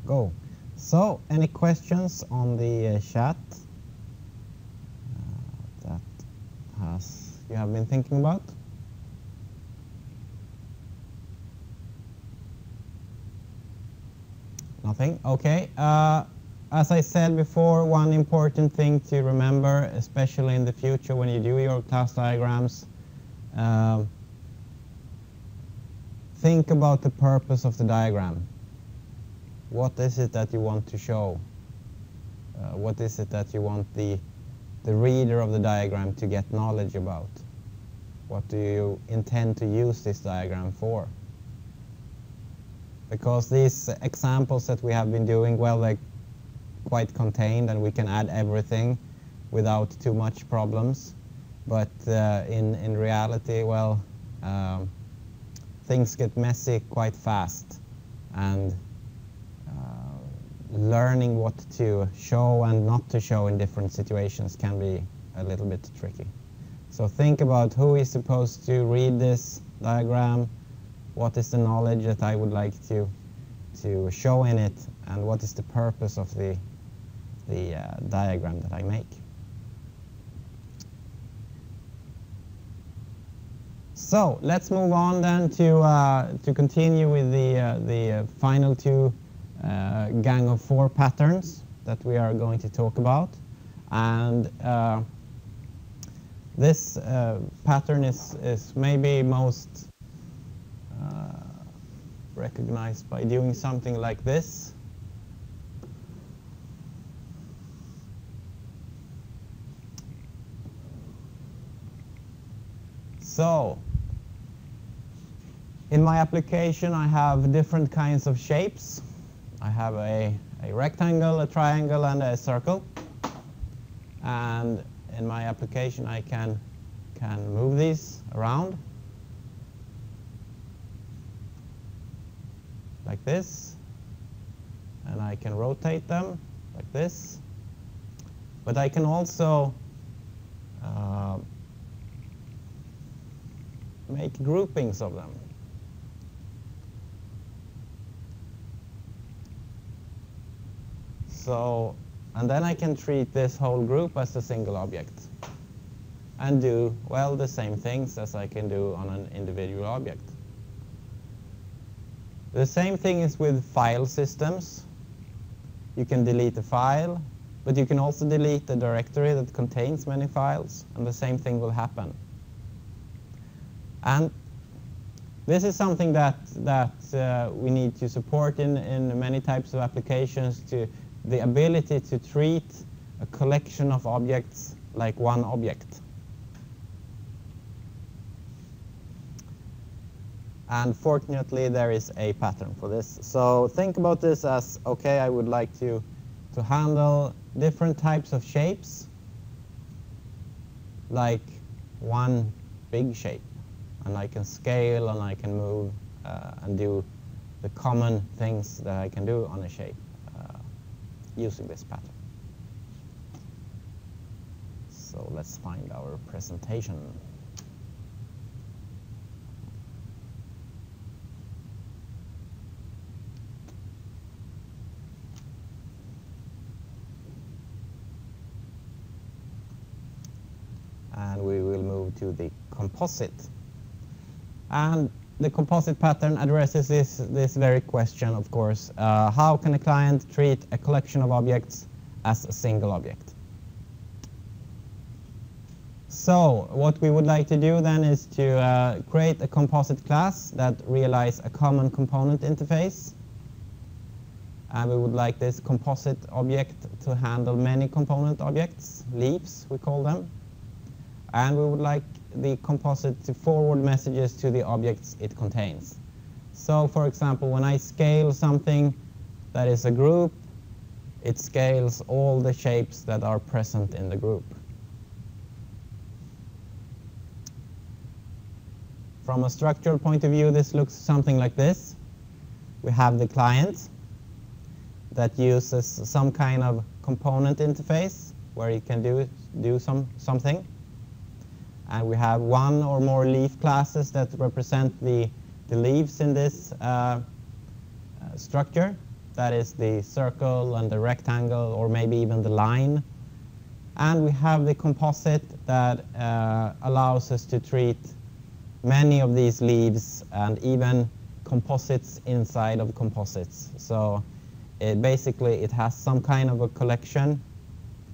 Go. So, any questions on the chat that you have been thinking about? Nothing? Okay. As I said before, one important thing to remember, especially in the future when you do your class diagrams, think about the purpose of the diagram. What is it that you want to show? What is it that you want the reader of the diagram to get knowledge about? What do you intend to use this diagram for? Because these examples that we have been doing, well, they're quite contained and we can add everything without too much problems. But in reality, well, things get messy quite fast, and learning what to show and not to show in different situations can be a little bit tricky. So think about who is supposed to read this diagram, what is the knowledge that I would like to show in it, and what is the purpose of the diagram that I make. So let's move on then to continue with the final two gang of 4 patterns that we are going to talk about. And this pattern is maybe most recognized by doing something like this. So, in my application I have different kinds of shapes. I have a rectangle, a triangle, and a circle. And in my application I can move these around like this, and I can rotate them like this. But I can also make groupings of them. So, and then I can treat this whole group as a single object and do, well, the same things as I can do on an individual object. The same thing is with file systems. You can delete a file, but you can also delete a directory that contains many files, and the same thing will happen. And this is something that we need to support in many types of applications, to the ability to treat a collection of objects like one object. And fortunately, there is a pattern for this. So think about this as, okay, I would like to handle different types of shapes like one big shape. And I can scale and I can move and do the common things that I can do on a shape using this pattern. So let's find our presentation. And we will move to the composite. And the composite pattern addresses this very question, of course. How can a client treat a collection of objects as a single object? So what we would like to do then is to create a composite class that realizes a common component interface. And we would like this composite object to handle many component objects, leaves we call them. And we would like the composite to forward messages to the objects it contains. So for example, when I scale something that is a group, it scales all the shapes that are present in the group. From a structural point of view, this looks something like this. We have the client that uses some kind of component interface where it can do something. And we have one or more leaf classes that represent the leaves in this structure. that is the circle and the rectangle, or maybe even the line. And we have the composite that allows us to treat many of these leaves and even composites inside of composites. So basically it has some kind of a collection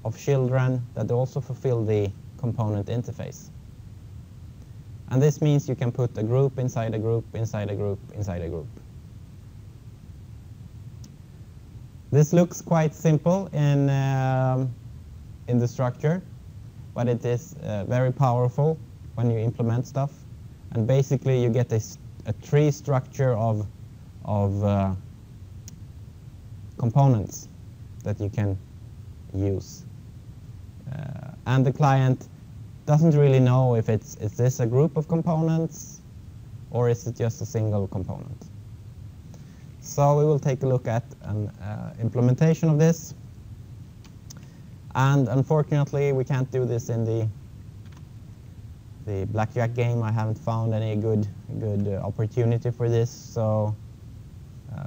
of children that also fulfill the component interface. And this means you can put a group inside a group, inside a group, inside a group. This looks quite simple in the structure, but it is very powerful when you implement stuff. And basically you get a tree structure of components that you can use. And the client doesn't really know if is this a group of components or is it just a single component. So we will take a look at an implementation of this. And unfortunately, we can't do this in the Blackjack game. I haven't found any good opportunity for this, so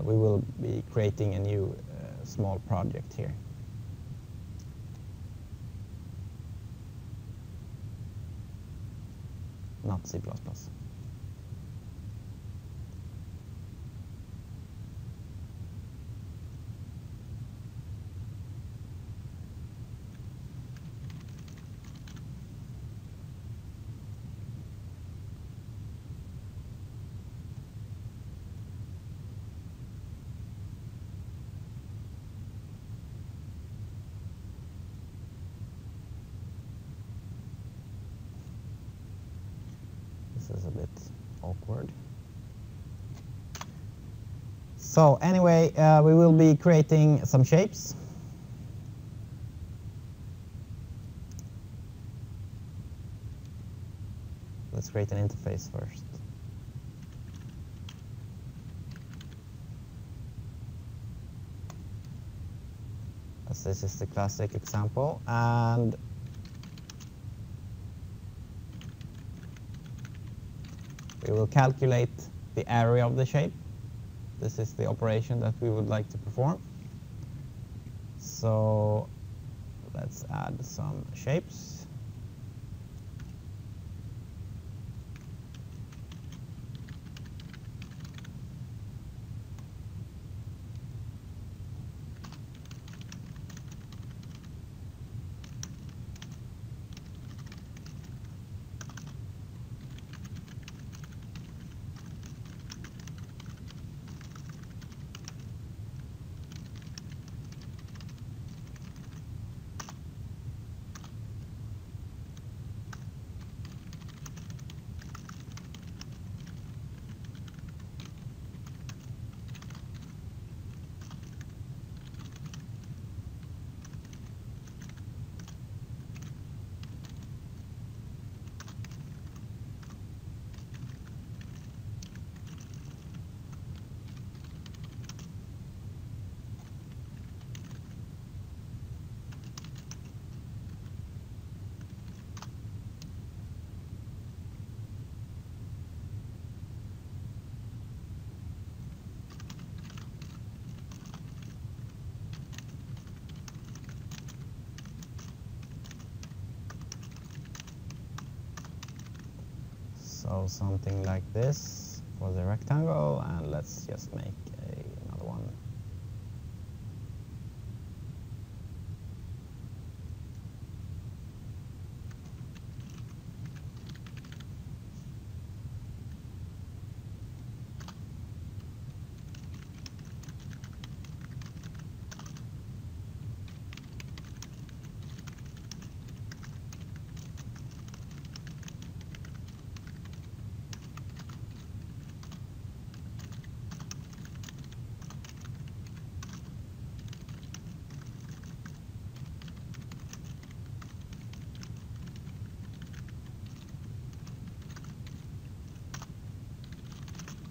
we will be creating a new small project here. Not C++. This is a bit awkward. So anyway, we will be creating some shapes. Let's create an interface first. As this is the classic example, and we will calculate the area of the shape. This is the operation that we would like to perform. So let's add some shapes. So something like this for the rectangle, and let's just make another one.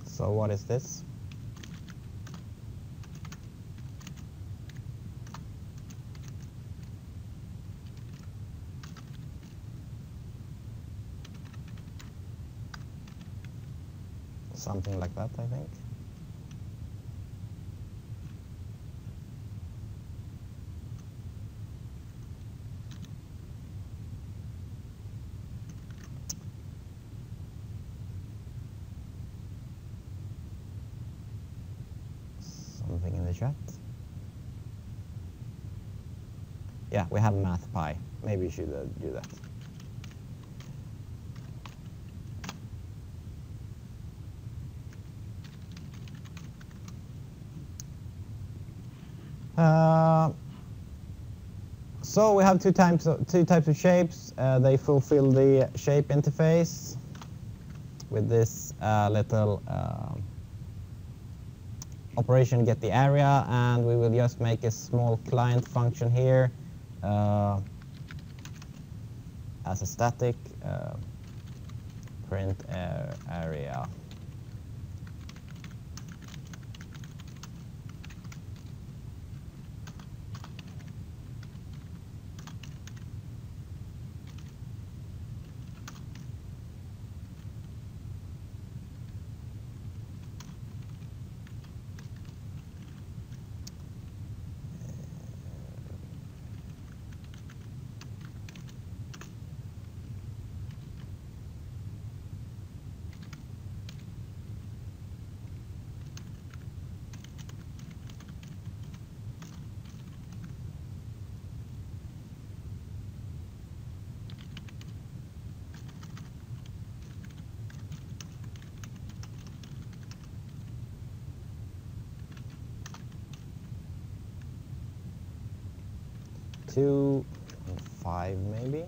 So what is this? Something like that, I think. something in the chat. Yeah, we have MathPy. Maybe you should do that. So we have two types of shapes. They fulfill the shape interface with this little operation get the area, and we will just make a small client function here as a static print area. Two and 5 maybe.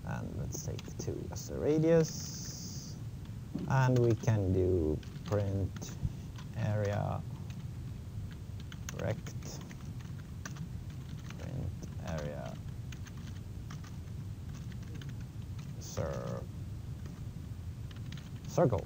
And let's take 2 as a radius. And we can do print area rect print area circle.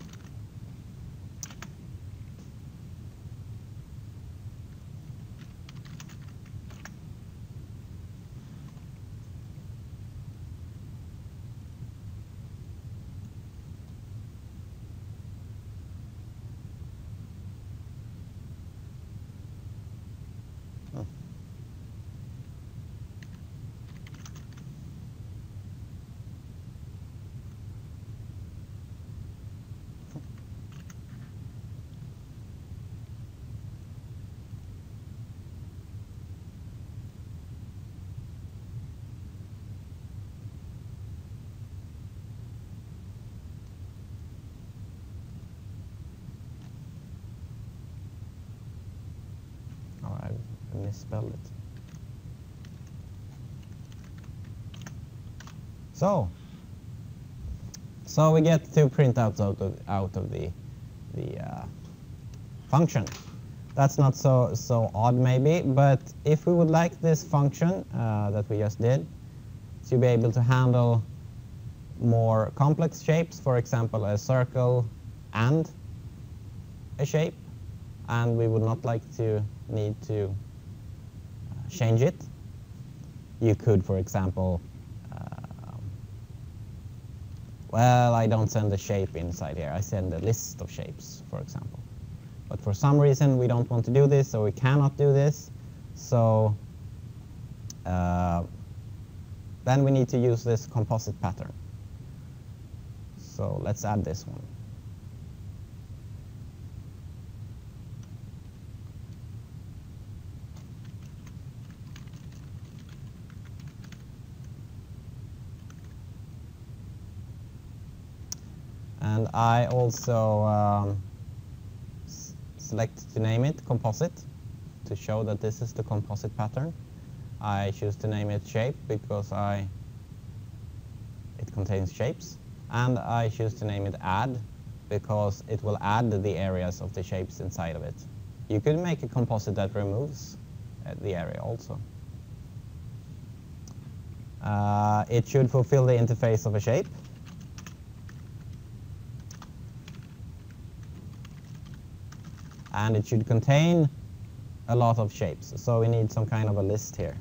I misspelled it. So we get 2 printouts out of the function. That's not so odd maybe, but if we would like this function that we just did to be able to handle more complex shapes, for example a circle and a shape, and we would not like to need to change it, you could, for example, well, I don't send a shape inside here, I send a list of shapes, for example. But for some reason we don't want to do this, so we cannot do this. So then we need to use this composite pattern. So let's add this one. And I also select to name it composite to show that this is the composite pattern. I choose to name it shape because it contains shapes, and I choose to name it add because it will add the areas of the shapes inside of it. You could make a composite that removes the area also. It should fulfill the interface of a shape. And it should contain a lot of shapes, so we need some kind of a list here.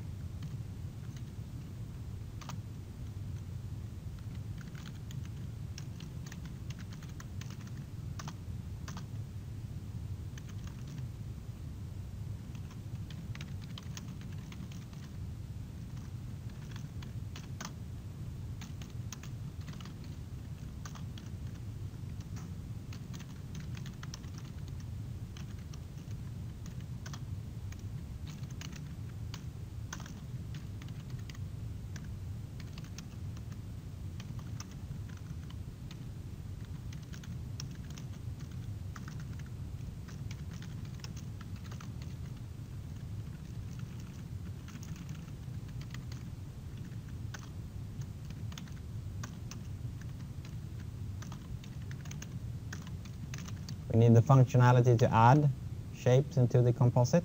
We need the functionality to add shapes into the composite.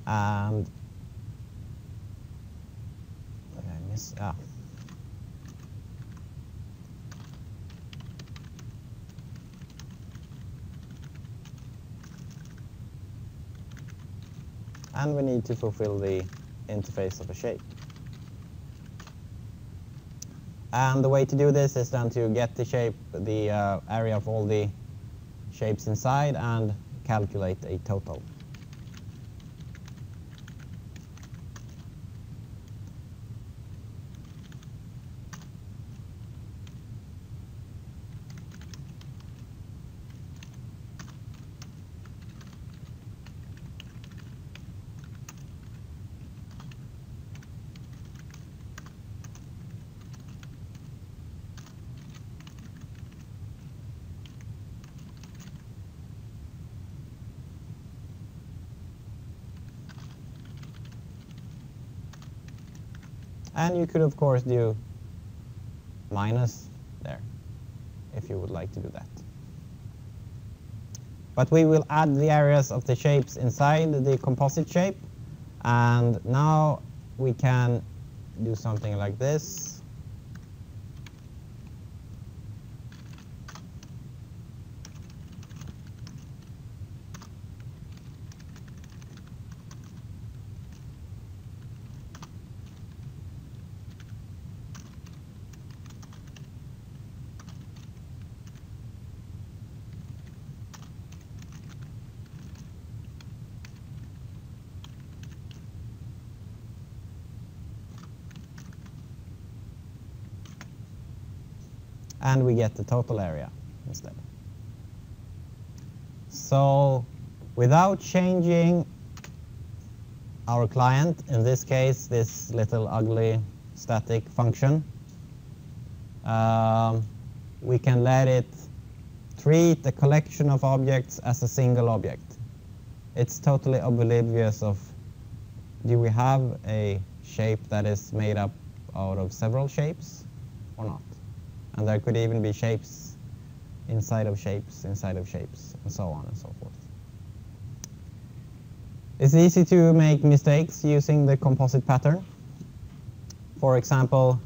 And and we need to fulfill the interface of a shape. And the way to do this is then to get the shape, the area of all the shapes inside, and calculate a total. And you could, of course, do minus there, if you would like to do that. But we will add the areas of the shapes inside the composite shape, and now we can do something like this. And we get the total area instead. So without changing our client, in this case this little ugly static function, we can let it treat a collection of objects as a single object. It's totally oblivious of, do we have a shape that is made up out of several shapes or not? And there could even be shapes inside of shapes, and so on and so forth. It's easy to make mistakes using the composite pattern. For example,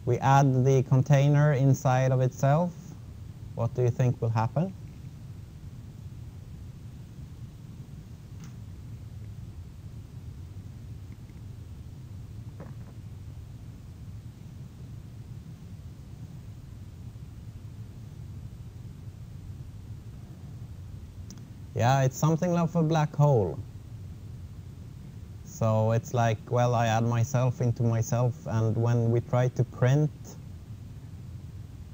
we add the container inside of itself. What do you think will happen? Yeah, it's something like a black hole. So it's like, well, I add myself into myself, and when we try to print,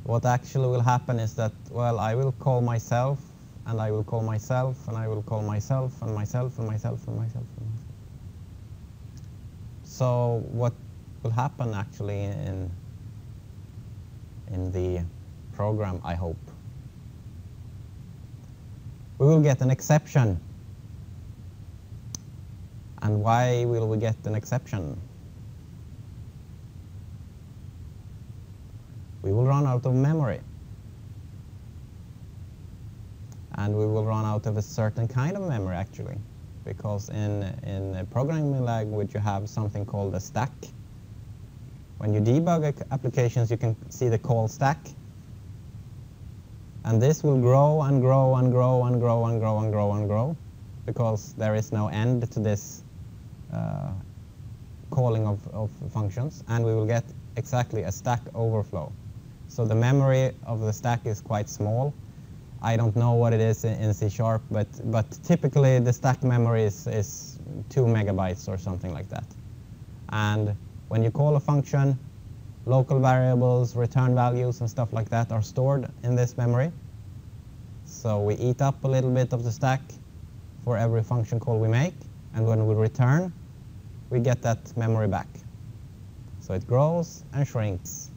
what actually will happen is that, well, I will call myself, and I will call myself, and I will call myself, and myself, and myself, and myself, and myself. So what will happen actually in the program, I hope, we will get an exception. And why will we get an exception? We will run out of memory. And we will run out of a certain kind of memory, actually. Because in a programming language, you have something called a stack. When you debug applications, you can see the call stack. And this will grow and grow and grow and grow and grow and grow and grow, because there is no end to this calling of functions, and we will get exactly a stack overflow. So the memory of the stack is quite small. I don't know what it is in C#, but typically the stack memory is 2 megabytes or something like that. And when you call a function, local variables, return values, and stuff like that are stored in this memory. So we eat up a little bit of the stack for every function call we make, and when we return, we get that memory back. So it grows and shrinks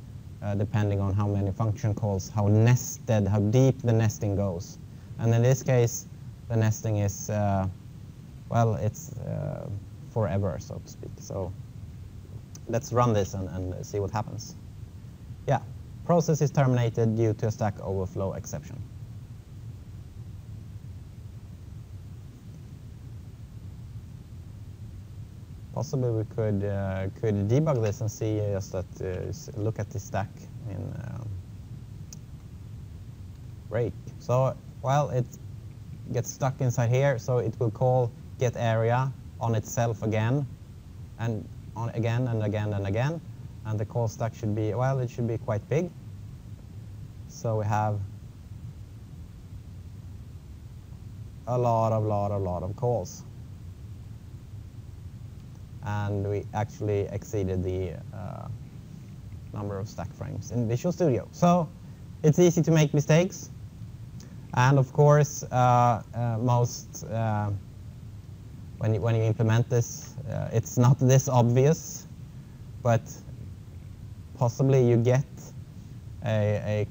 depending on how many function calls, how nested, how deep the nesting goes. And in this case, the nesting is, well, it's forever, so to speak. So let's run this and see what happens. Yeah, process is terminated due to a Stack Overflow exception. Possibly we could debug this and see just that look at the stack in break. So while it gets stuck inside here, so it will call get area on itself again, and on again and again and again, and the call stack should be, well, it should be quite big. So we have a lot of calls. And we actually exceeded the number of stack frames in Visual Studio. So it's easy to make mistakes. And of course, when you implement this, it's not this obvious, but possibly you get a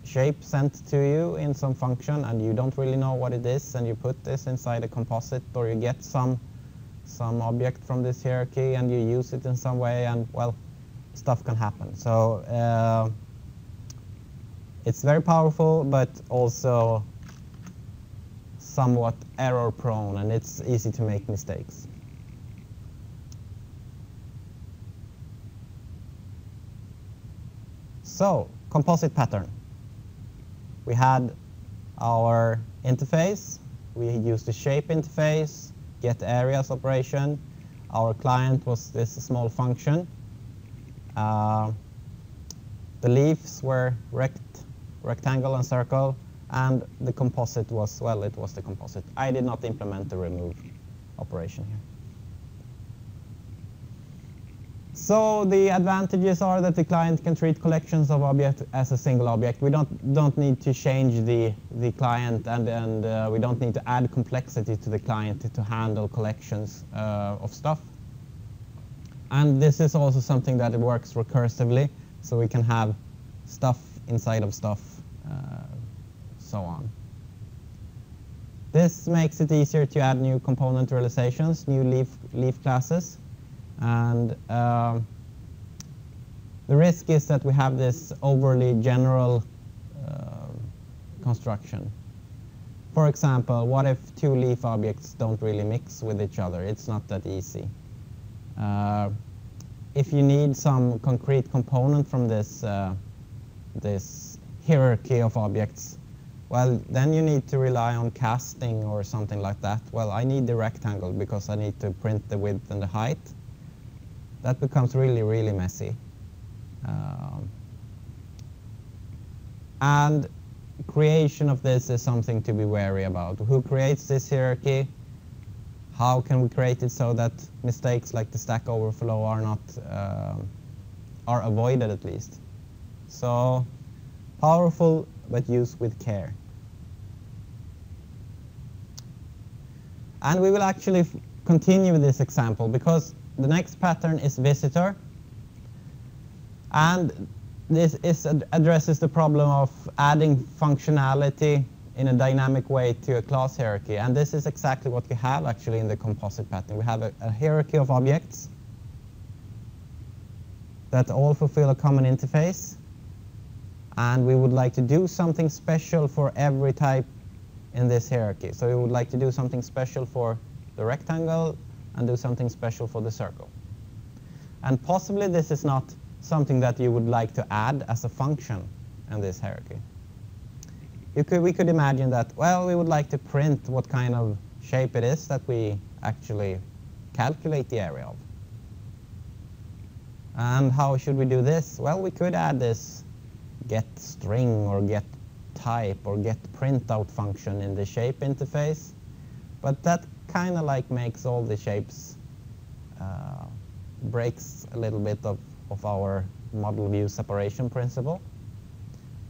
shape sent to you in some function and you don't really know what it is, and you put this inside a composite, or you get some object from this hierarchy and you use it in some way, and well, stuff can happen. So it's very powerful, but also somewhat error prone, and it's easy to make mistakes. So, composite pattern. We had our interface, we used the shape interface, get areas operation. Our client was this small function. The leaves were rectangle and circle, and the composite was, well, it was the composite. I did not implement the remove operation here. So the advantages are that the client can treat collections of objects as a single object. We don't need to change the client, and we don't need to add complexity to the client to handle collections of stuff. And this is also something that works recursively, so we can have stuff inside of stuff, so on. This makes it easier to add new component realizations, new leaf classes. And the risk is that we have this overly general construction. For example, what if two leaf objects don't really mix with each other? It's not that easy. If you need some concrete component from this, this hierarchy of objects, well, then you need to rely on casting or something like that. Well, I need the rectangle because I need to print the width and the height. That becomes really, really messy. And creation of this is something to be wary about. Who creates this hierarchy? How can we create it so that mistakes like the stack overflow are not are avoided at least? So powerful, but used with care. And we will actually continue with this example because the next pattern is visitor, and this addresses the problem of adding functionality in a dynamic way to a class hierarchy, and this is exactly what we have actually in the composite pattern. We have a hierarchy of objects that all fulfill a common interface, and we would like to do something special for every type in this hierarchy. So we would like to do something special for the rectangle and do something special for the circle. And possibly this is not something that you would like to add as a function in this hierarchy. We could imagine that, well, we would like to print what kind of shape it is that we actually calculate the area of. And how should we do this? Well, we could add this get string or get type or get printout function in the shape interface, but that kind of like makes all the shapes, breaks a little bit of our model view separation principle.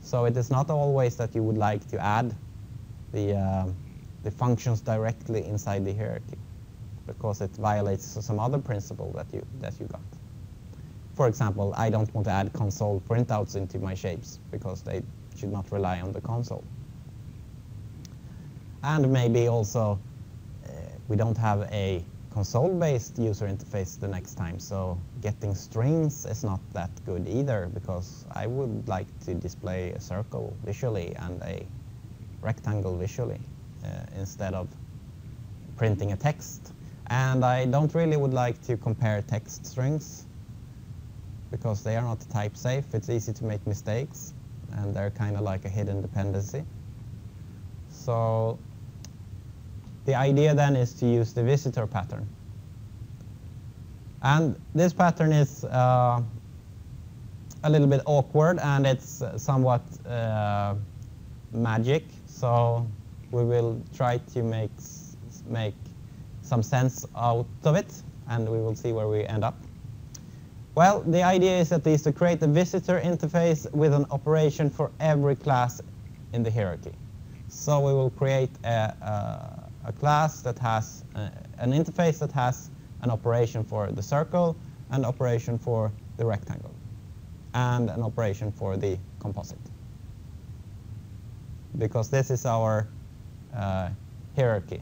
So it is not always that you would like to add the functions directly inside the hierarchy, because it violates some other principle that you got. For example, I don't want to add console printouts into my shapes because they should not rely on the console. And maybe also we don't have a console-based user interface the next time, so getting strings is not that good either, because I would like to display a circle visually and a rectangle visually instead of printing a text. And I don't really would like to compare text strings because they are not type safe. It's easy to make mistakes and they're kind of like a hidden dependency. So the idea then is to use the visitor pattern. And this pattern is a little bit awkward and it's somewhat magic. So we will try to make some sense out of it and we will see where we end up. Well, the idea is at least to create a visitor interface with an operation for every class in the hierarchy. So we will create a class that has an interface that has an operation for the circle, an operation for the rectangle, and an operation for the composite. Because this is our hierarchy.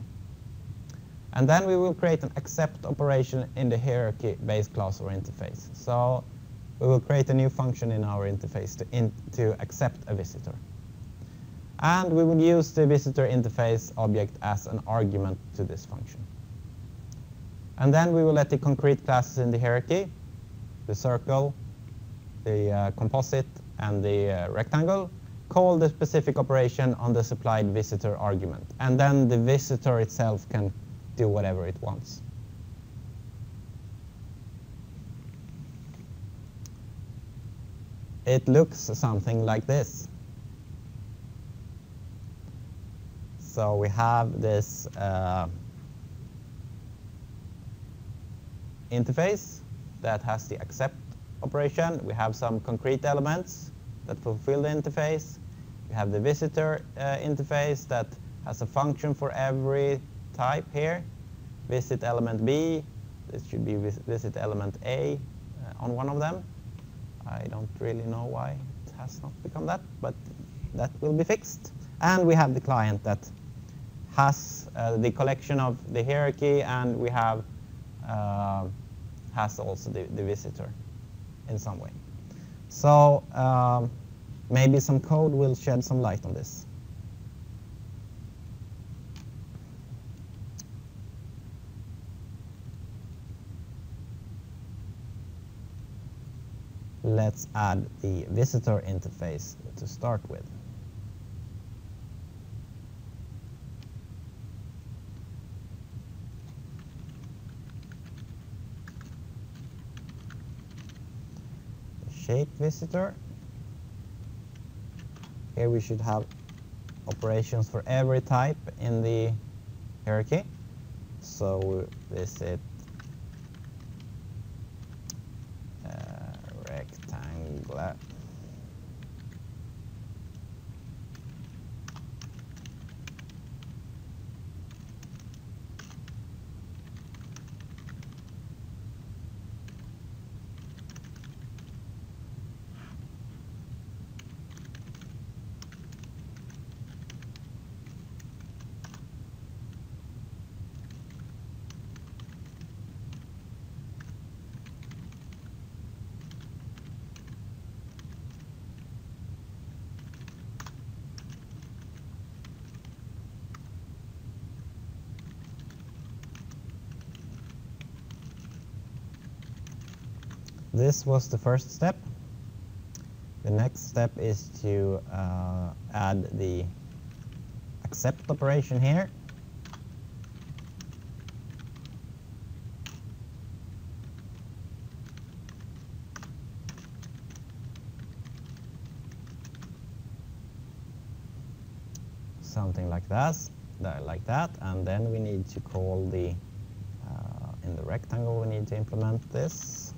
And then we will create an accept operation in the hierarchy base class or interface. So we will create a new function in our interface to accept a visitor. And we will use the visitor interface object as an argument to this function. And then we will let the concrete classes in the hierarchy, the circle, the composite, and the rectangle, call the specific operation on the supplied visitor argument. And then the visitor itself can do whatever it wants. It looks something like this. So we have this interface that has the accept operation. We have some concrete elements that fulfill the interface. We have the visitor interface that has a function for every type here. Visit element B. This should be visit element A on one of them. I don't really know why it has not become that, but that will be fixed. And we have the client that has the collection of the hierarchy, and we have has also the visitor in some way. So maybe some code will shed some light on this. Let's add the visitor interface to start with. Shape visitor. Here we should have operations for every type in the hierarchy. So visit rectangular. This was the first step. The next step is to add the accept operation here. Something like that, and then we need to call the in the rectangle we need to implement this.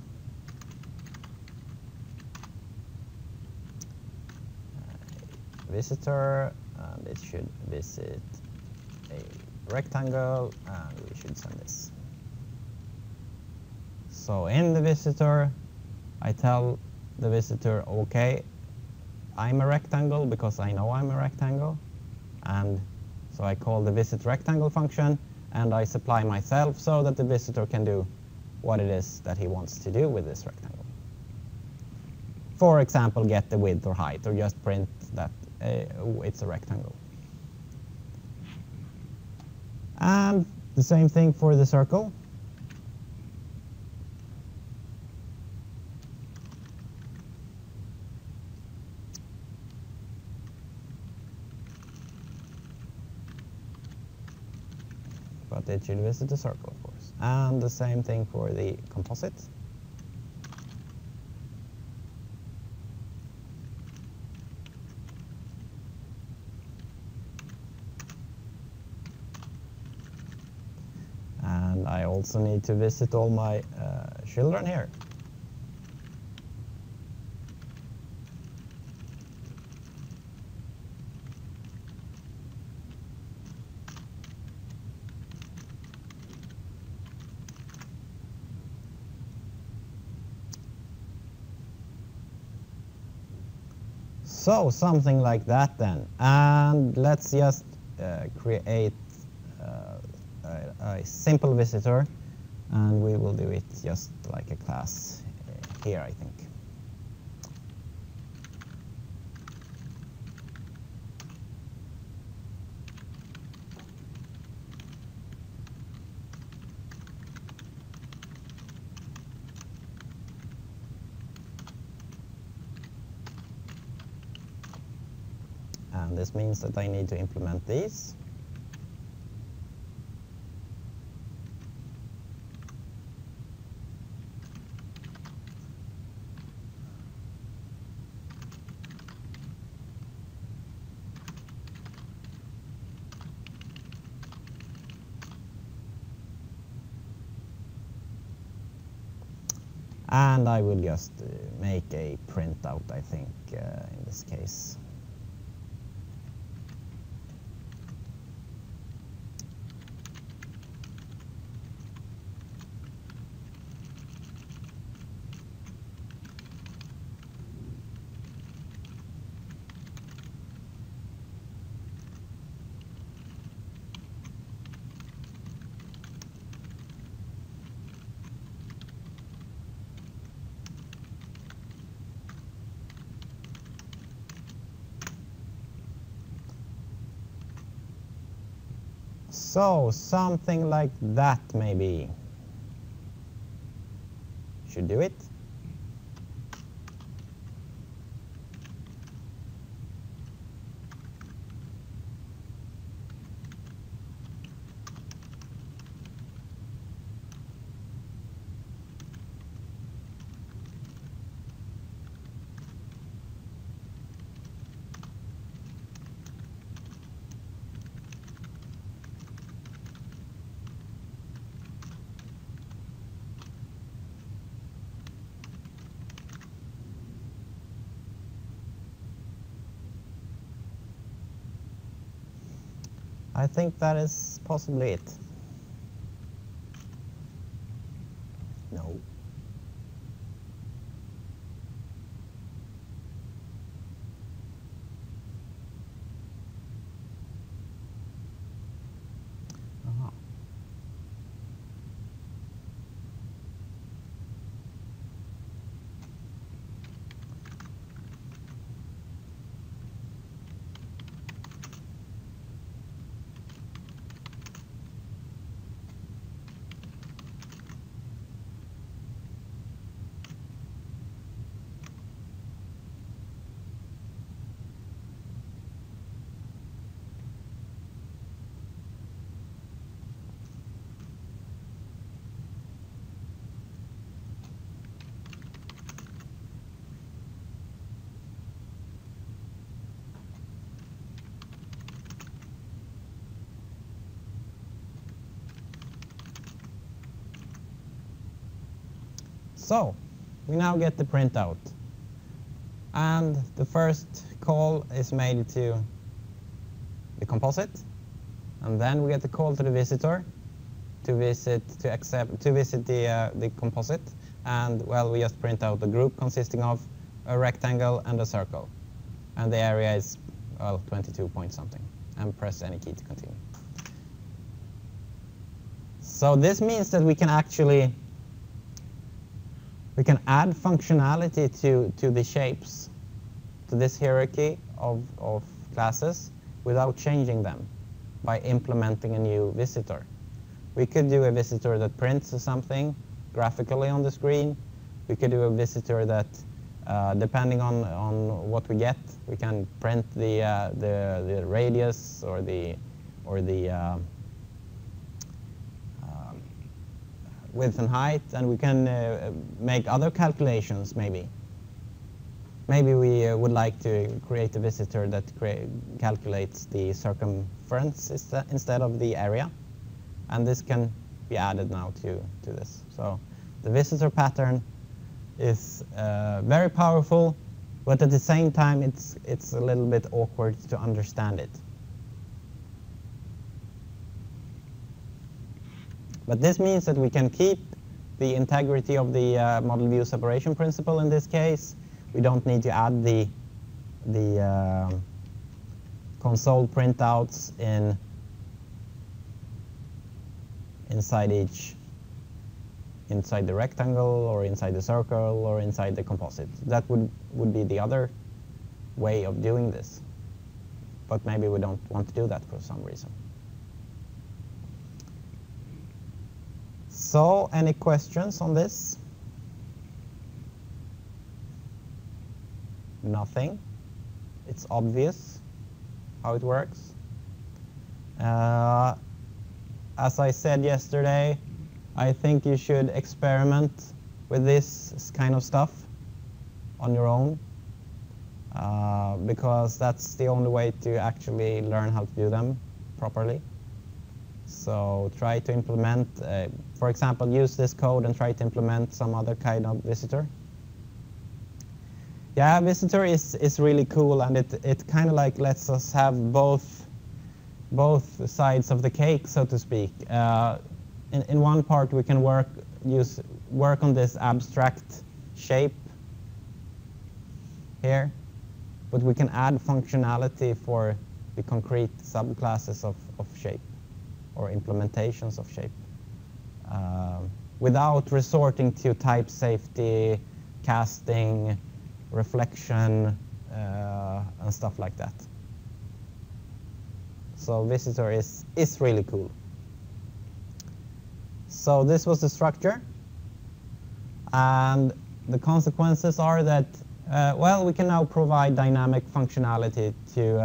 Visitor, and it should visit a rectangle, and we should send this. So in the visitor, I tell the visitor, okay, I'm a rectangle because I know I'm a rectangle, and so I call the visit rectangle function, and I supply myself so that the visitor can do what it is that he wants to do with this rectangle. For example, get the width or height, or just print that it's a rectangle. And the same thing for the circle. But it should visit the circle, of course. And the same thing for the composite. And I also need to visit all my children here. So something like that then. And let's just create a simple visitor, and we will do it just like a class here, I think. And this means that I need to implement these. And I will just make a printout, I think, in this case. So something like that maybe should do it. I think that is possibly it. No. Uh-huh. So we now get the printout, and the first call is made to the composite, and then we get the call to the visitor to visit the composite, and well, we just print out a group consisting of a rectangle and a circle, and the area is well 22 point something, and press any key to continue. So this means that we can actually add functionality to the shapes, to this hierarchy of classes without changing them by implementing a new visitor. We could do a visitor that prints something graphically on the screen. We could do a visitor that, depending on what we get, we can print the radius or the width and height, and we can make other calculations maybe. Maybe we would like to create a visitor that calculates the circumference instead of the area, and this can be added now to this. So the visitor pattern is very powerful, but at the same time it's a little bit awkward to understand it. But this means that we can keep the integrity of the model view separation principle in this case. We don't need to add the console printouts inside the rectangle or inside the circle or inside the composite. That would be the other way of doing this. But maybe we don't want to do that for some reason. So, any questions on this? Nothing. It's obvious how it works. As I said yesterday, I think you should experiment with this kind of stuff on your own, because that's the only way to actually learn how to do them properly. So try to implement, for example, use this code and try to implement some other kind of visitor. Yeah, visitor is really cool, and it kind of like lets us have both sides of the cake, so to speak. In one part we can work on this abstract shape here, but we can add functionality for the concrete subclasses of shape or implementations of shape without resorting to type safety, casting, reflection, and stuff like that. So visitor is really cool. So this was the structure, and the consequences are that well, we can now provide dynamic functionality to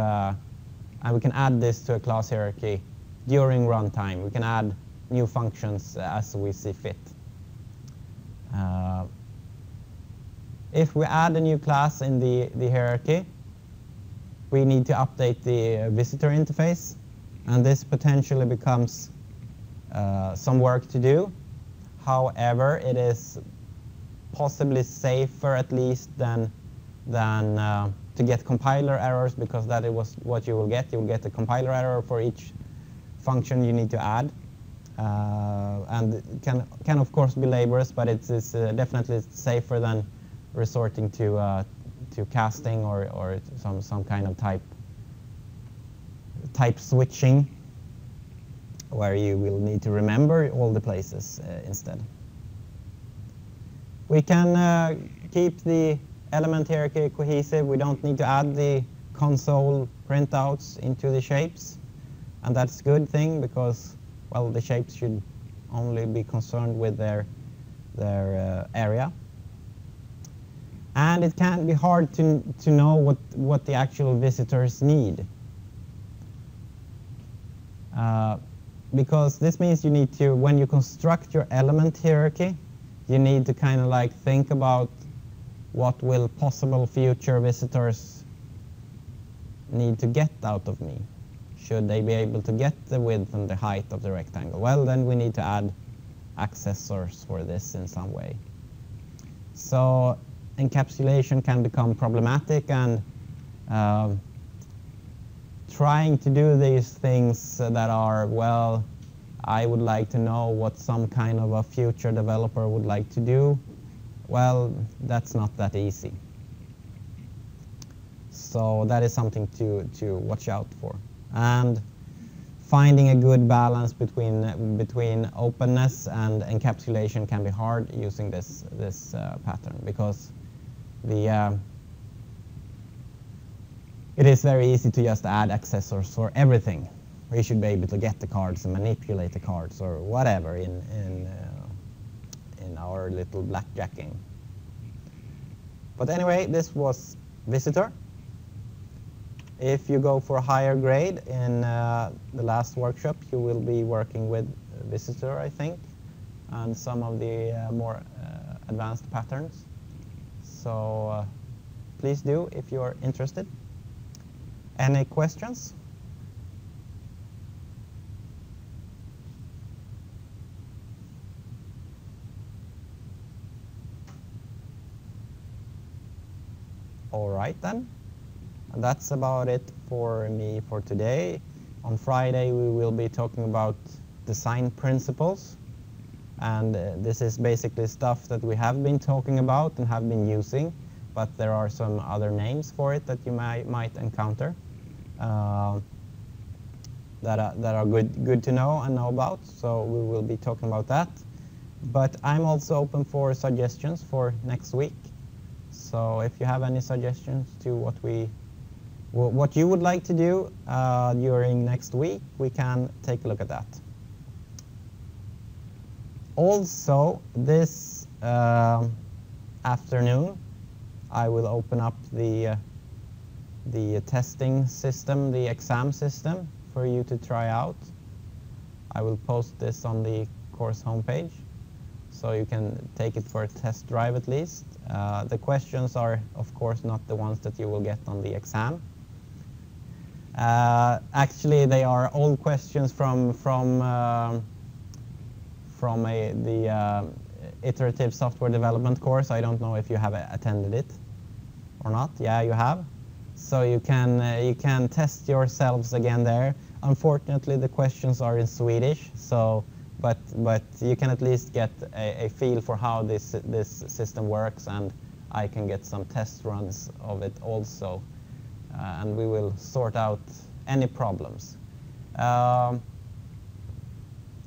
and we can add this to a class hierarchy during runtime. We can add new functions as we see fit. If we add a new class in the hierarchy, we need to update the visitor interface, and this potentially becomes some work to do. However, it is possibly safer, at least, than to get compiler errors, because that is what you will get. You will get a compiler error for each function you need to add, and it can of course be laborious, but it's definitely safer than resorting to casting or some kind of type switching, where you will need to remember all the places instead. We can keep the element hierarchy cohesive. We don't need to add the console printouts into the shapes, and that's a good thing, because, well, the shapes should only be concerned with their area. And it can be hard to know what the actual visitors need, because this means you need to, when you construct your element hierarchy, you need to kind of like think about what will possible future visitors need to get out of me. Should they be able to get the width and the height of the rectangle? Well, then we need to add accessors for this in some way. So encapsulation can become problematic, and trying to do these things that are, well, I would like to know what some kind of a future developer would like to do, well, that's not that easy. So that is something to watch out for. And finding a good balance between openness and encapsulation can be hard using this pattern, because it is very easy to just add accessors for everything. We should be able to get the cards and manipulate the cards or whatever in our little blackjack game. But anyway, this was Visitor. If you go for a higher grade in the last workshop, you will be working with Visitor, I think, and some of the more advanced patterns. So please do if you're interested. Any questions? All right then. That's about it for me for today. On Friday we will be talking about design principles, and this is basically stuff that we have been talking about and have been using, but there are some other names for it that you might encounter that are good to know and know about. So we will be talking about that. But I'm also open for suggestions for next week. So if you have any suggestions to what you would like to do during next week, we can take a look at that. Also, this afternoon, I will open up the testing system, the exam system, for you to try out. I will post this on the course homepage, so you can take it for a test drive at least. The questions are, of course, not the ones that you will get on the exam. Actually, they are old questions from the iterative software development course. I don't know if you have attended it or not. Yeah, you have. So you can test yourselves again there. Unfortunately, the questions are in Swedish. So, but you can at least get a feel for how this system works, and I can get some test runs of it also, and we will sort out any problems.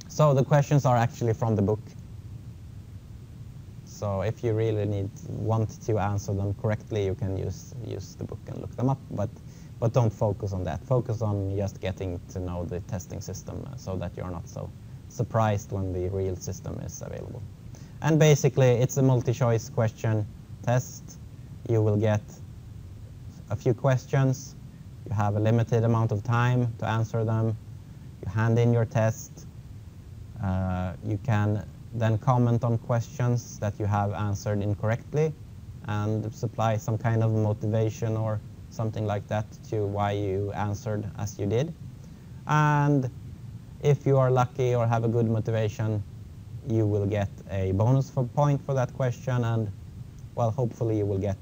So the questions are actually from the book. So if you really want to answer them correctly, you can use the book and look them up. But don't focus on that. Focus on just getting to know the testing system, so that you're not so surprised when the real system is available. And basically, it's a multi-choice question test. You will get a few questions. You have a limited amount of time to answer them. You hand in your test. You can then comment on questions that you have answered incorrectly and supply some kind of motivation or something like that to why you answered as you did. And if you are lucky or have a good motivation, you will get a bonus point for that question, and well, hopefully you will get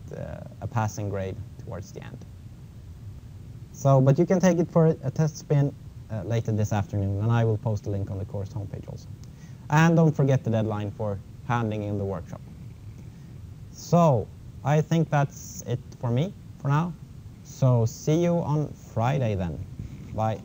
a passing grade towards the end. So, but you can take it for a test spin later this afternoon, and I will post a link on the course homepage also. And don't forget the deadline for handing in the workshop. So, I think that's it for me for now. So, see you on Friday then. Bye.